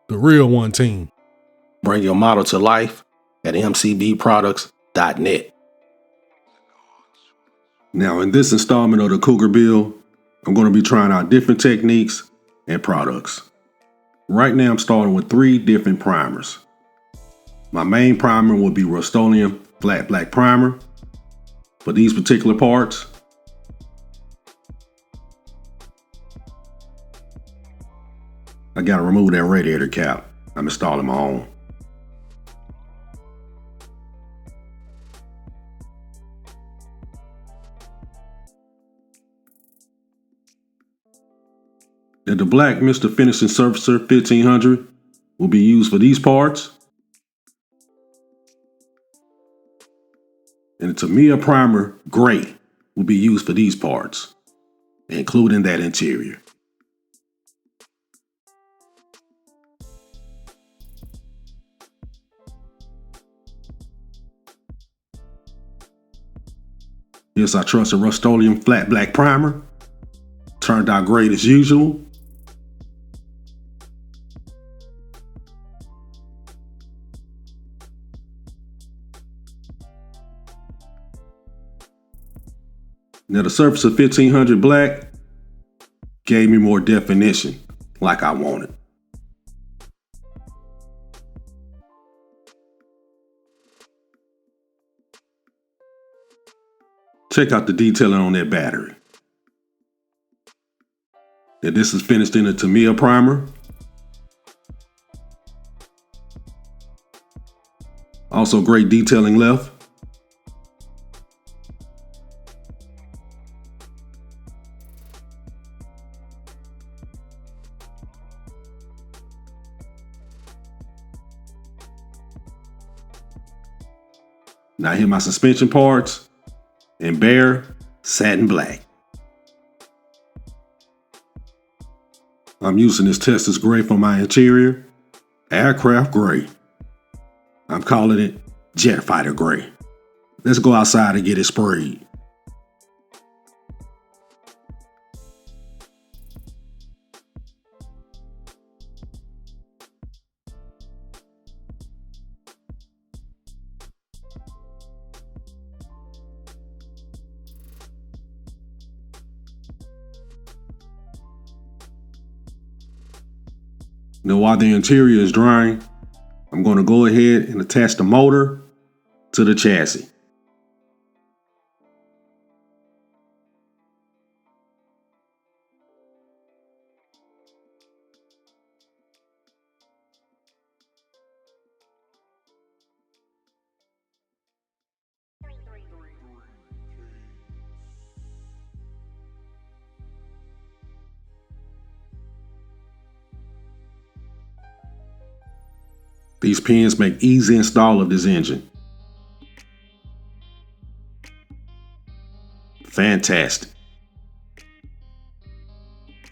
The Real One Team. Bring your model to life at mcbproducts.net. Now, in this installment of the Cougar build, I'm going to be trying out different techniques and products. Right now, I'm starting with 3 different primers. My main primer will be Rust-Oleum Flat Black Primer for these particular parts. I got to remove that radiator cap. I'm installing my own. And the black Mr. Finishing Surfacer 1500 will be used for these parts. And the Tamiya Primer Gray will be used for these parts, including that interior. Yes, I trust a Rust-Oleum Flat Black Primer. Turned out great as usual. Now the Surfacer 1500 Black gave me more definition like I wanted. Check out the detailing on that battery. Now this is finished in a Tamiya primer. Also great detailing left. Now here my suspension parts in bare satin black. I'm using this Texas gray for my interior, aircraft gray. I'm calling it jet fighter gray. Let's go outside and get it sprayed. Now while the interior is drying, I'm going to go ahead and attach the motor to the chassis. These pins make easy install of this engine. Fantastic.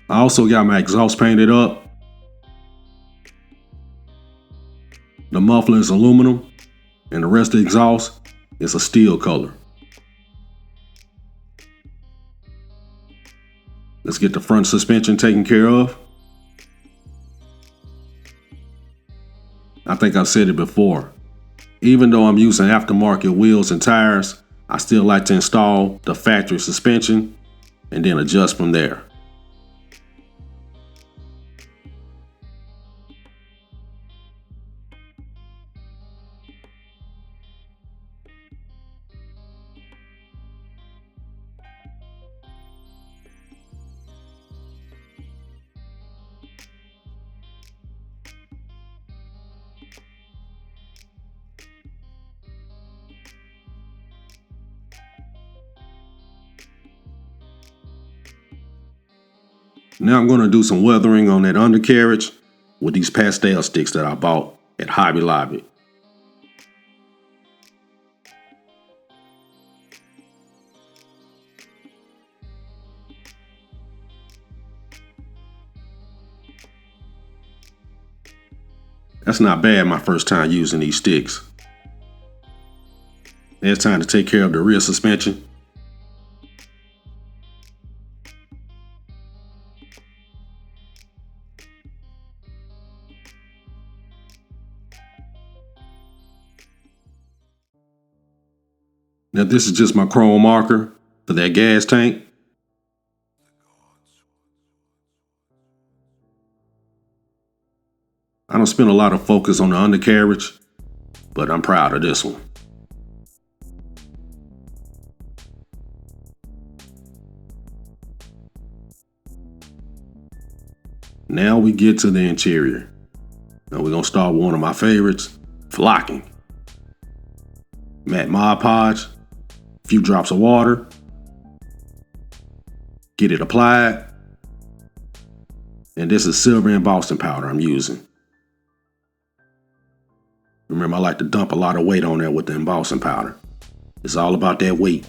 I also got my exhaust painted up. The muffler is aluminum and the rest of the exhaust is a steel color. Let's get the front suspension taken care of. I think I've said it before. Even though I'm using aftermarket wheels and tires, I still like to install the factory suspension and then adjust from there. Now I'm going to do some weathering on that undercarriage with these pastel sticks that I bought at Hobby Lobby. That's not bad my first time using these sticks. It's time to take care of the rear suspension. Now this is just my chrome marker for that gas tank. I don't spend a lot of focus on the undercarriage, but I'm proud of this one. Now we get to the interior. Now we're gonna start with one of my favorites, flocking. Matte Mod Podge, a few drops of water, get it applied, and this is silver embossing powder I'm using. Remember, I like to dump a lot of weight on there with the embossing powder. It's all about that weight.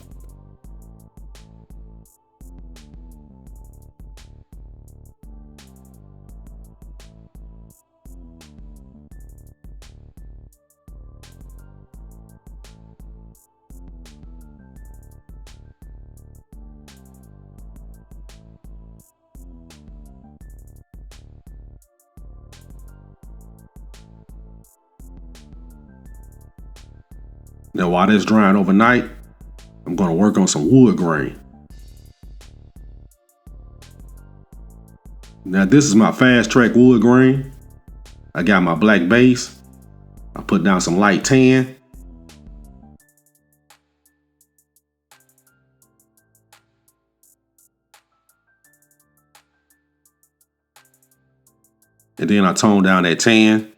Now while that's drying overnight, I'm going to work on some wood grain. Now this is my fast track wood grain. I got my black base. I put down some light tan. And then I tone down that tan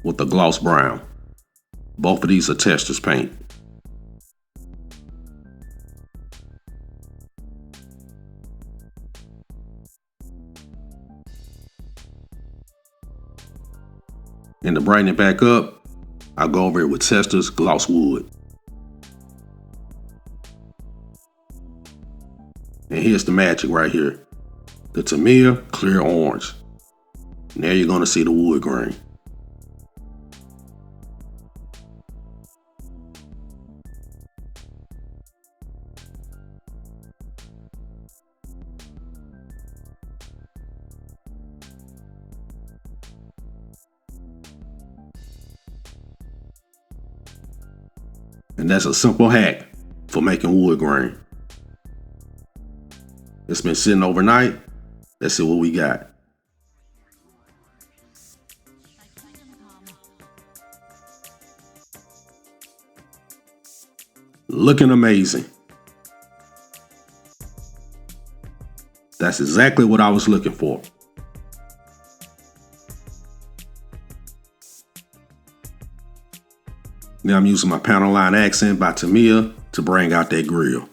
with the gloss brown. Both of these are Tester's paint. And to brighten it back up, I go over it with Tester's gloss wood. And here's the magic right here. The Tamiya clear orange. Now you're gonna see the wood grain. And that's a simple hack for making wood grain. It's been sitting overnight. Let's see what we got. Looking amazing. That's exactly what I was looking for. Now I'm using my panel line accent by Tamiya to bring out that grill.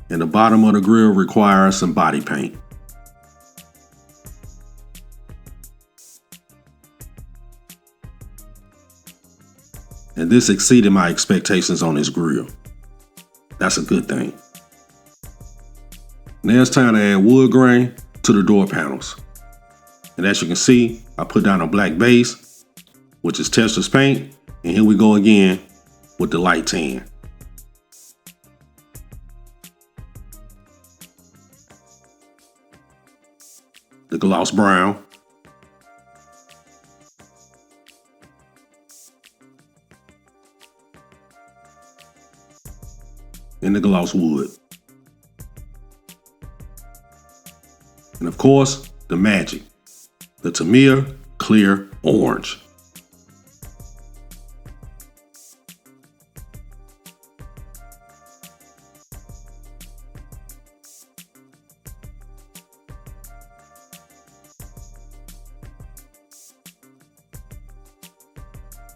And the bottom of the grill requires some body paint. And this exceeded my expectations on this grill. That's a good thing. Now it's time to add wood grain to the door panels. And as you can see, I put down a black base, which is Tester's paint. And here we go again with the light tan. The gloss brown. And the gloss wood. And of course, the magic, the Tamiya clear orange.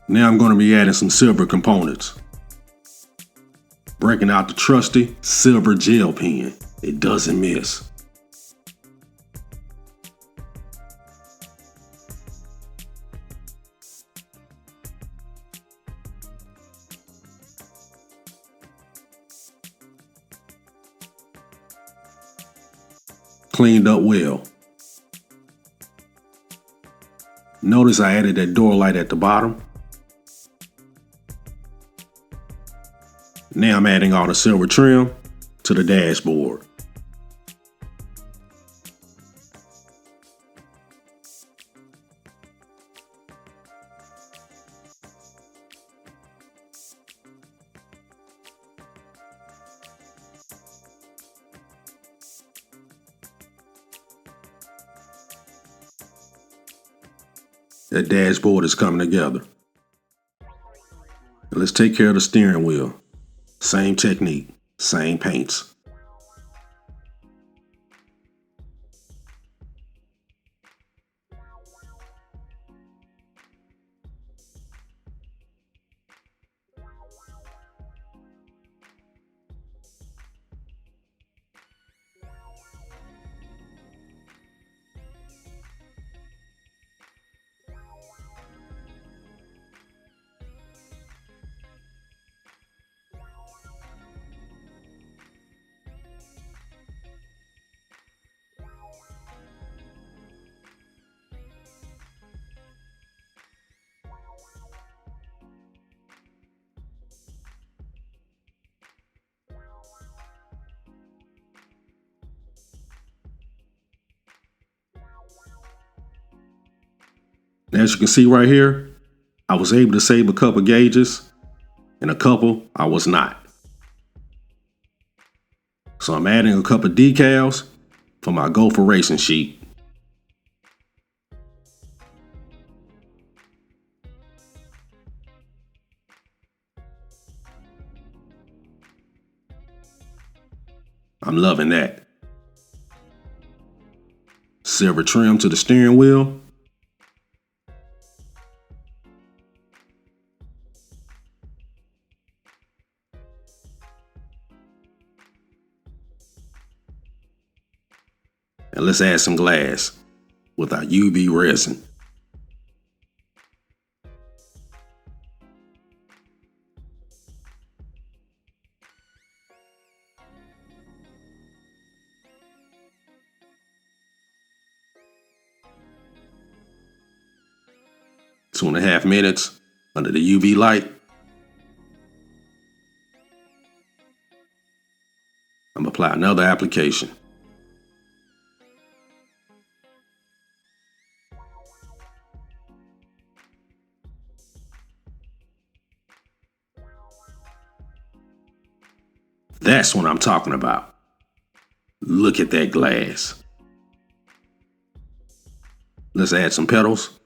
Now I'm going to be adding some silver components. Breaking out the trusty silver gel pen. It doesn't miss. Cleaned up well. Notice I added that door light at the bottom. Now I'm adding all the silver trim to the dashboard. That dashboard is coming together. Now let's take care of the steering wheel. Same technique, same paints. As you can see right here, I was able to save a couple gauges and a couple I was not. So I'm adding a couple decals for my Gopher racing sheet. I'm loving that. Silver trim to the steering wheel. And let's add some glass with our UV resin. Two and a half minutes under the UV light. I'm gonna apply another application. That's what I'm talking about. Look at that glass. Let's add some petals.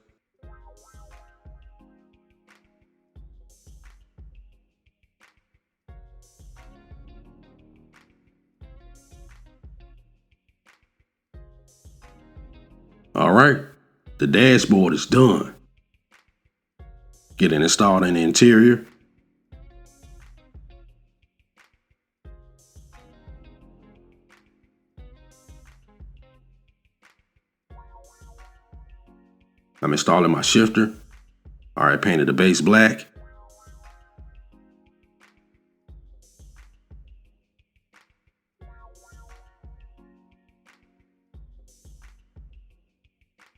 All right, the dashboard is done. Getting installed in the interior. I'm installing my shifter. All right, painted the base black.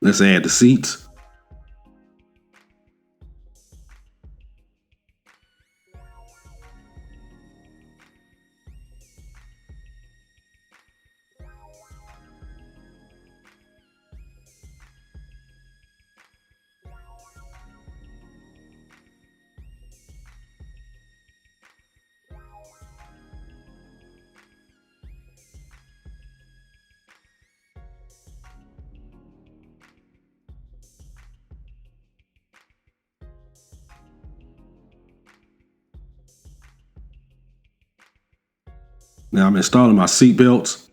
Let's add the seats. Now I'm installing my seat belts.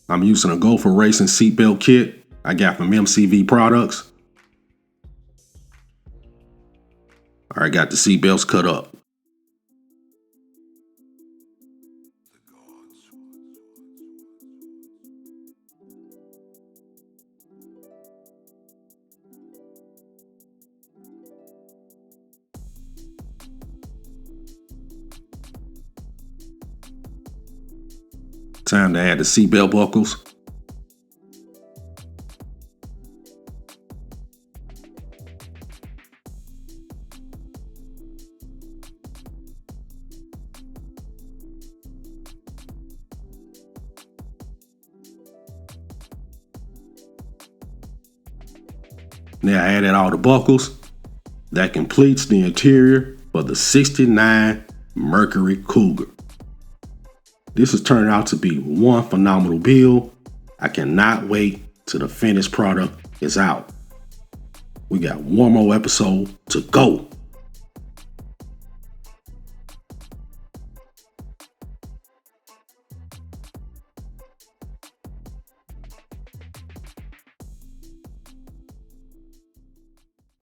I'm using a Gopher Racing seatbelt kit I got from MCV Products. All right, got the seat belts cut up. Time to add the seatbelt buckles. Now I added all the buckles. That completes the interior for the '69 Mercury Cougar. This has turned out to be one phenomenal build. I cannot wait till the finished product is out. We got one more episode to go.